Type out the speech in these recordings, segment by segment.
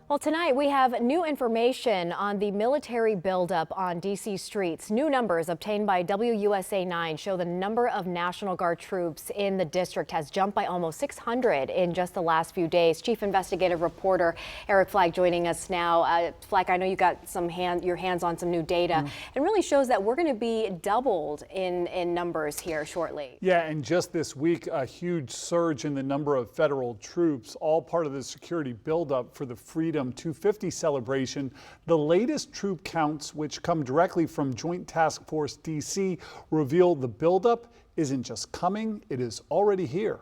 Well, tonight we have new information on the military buildup on D.C. streets. New numbers obtained by WUSA 9 show the number of National Guard troops in the district has jumped by almost 600 in just the last few days. Chief Investigative Reporter Eric Flagg joining us now. Flagg, I know you got your hands on some new data. It really shows that we're going to be doubled in numbers here shortly. Yeah, and just this week, a huge surge in the number of federal troops, all part of the security buildup for the Freedom 250 celebration. The latest troop counts, which come directly from Joint Task Force DC, reveal the buildup isn't just coming, it is already here.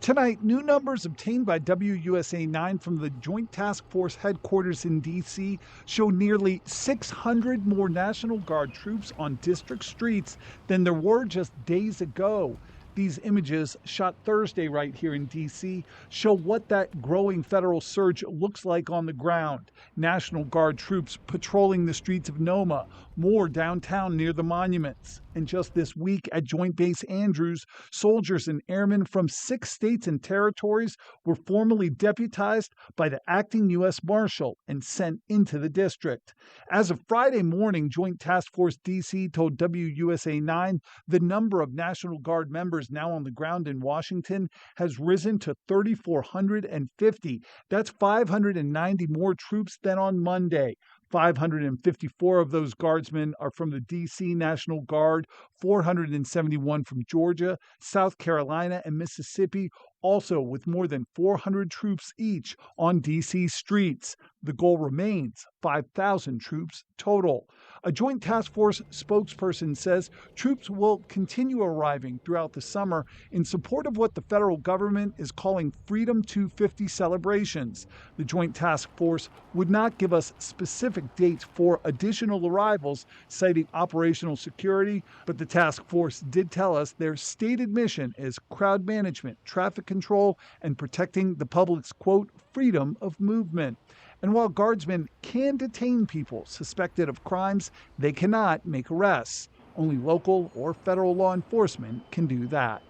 Tonight, new numbers obtained by WUSA 9 from the Joint Task Force headquarters in D.C. show nearly 600 more National Guard troops on district streets than there were just days ago. These images, shot Thursday right here in D.C., show what that growing federal surge looks like on the ground. National Guard troops patrolling the streets of Noma, more downtown near the monuments. And just this week at Joint Base Andrews, soldiers and airmen from 6 states and territories were formally deputized by the acting U.S. Marshal and sent into the district. As of Friday morning, Joint Task Force D.C. told WUSA 9 the number of National Guard members now on the ground in Washington has risen to 3,450. That's 590 more troops than on Monday. 554 of those guardsmen are from the D.C. National Guard, 471 from Georgia, South Carolina, and Mississippi, also with more than 400 troops each on D.C. streets. The goal remains 5,000 troops total. A Joint Task Force spokesperson says troops will continue arriving throughout the summer in support of what the federal government is calling Freedom 250 celebrations. The Joint Task Force would not give us specific dates for additional arrivals, citing operational security, but the task force did tell us their stated mission is crowd management, traffic control, and protecting the public's, quote, freedom of movement. And while guardsmen can detain people suspected of crimes, they cannot make arrests. Only local or federal law enforcement can do that.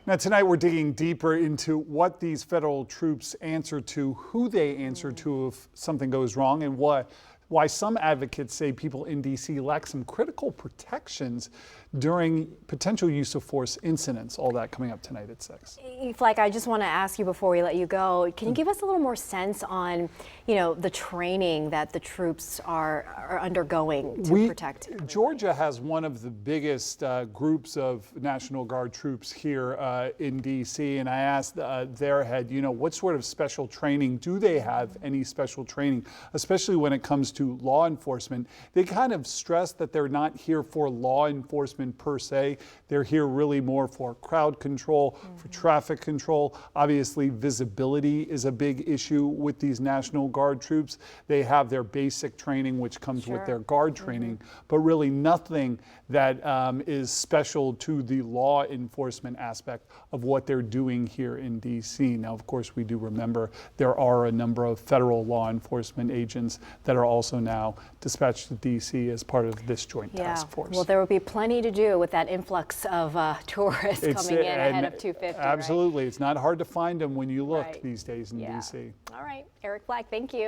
Now tonight we're digging deeper into what these federal troops answer to, who they answer to if something goes wrong, and why some advocates say people in D.C. lack some critical protections during potential use of force incidents. All that coming up tonight at 6. Flagg, I just want to ask you before we let you go, can you give us a little more sense on, the training that the troops are undergoing to protect? Georgia has one of the biggest groups of National Guard troops here in D.C. and I asked their head, what sort of special training do they have? Any special training, especially when it comes to law enforcement? They kind of stress that they're not here for law enforcement per se. They're here really more for crowd control, for traffic control. Obviously, visibility is a big issue with these National Guard troops. They have their basic training, which comes with their guard training, but really nothing that is special to the law enforcement aspect of what they're doing here in D.C. Now, of course, we do remember there are a number of federal law enforcement agents that are also now dispatched to D.C. as part of this joint task force. Well, there will be plenty to do with that influx of tourists coming in ahead of 250. Absolutely. Right? It's not hard to find them when you look these days in D.C. All right. Eric Flagg, thank you.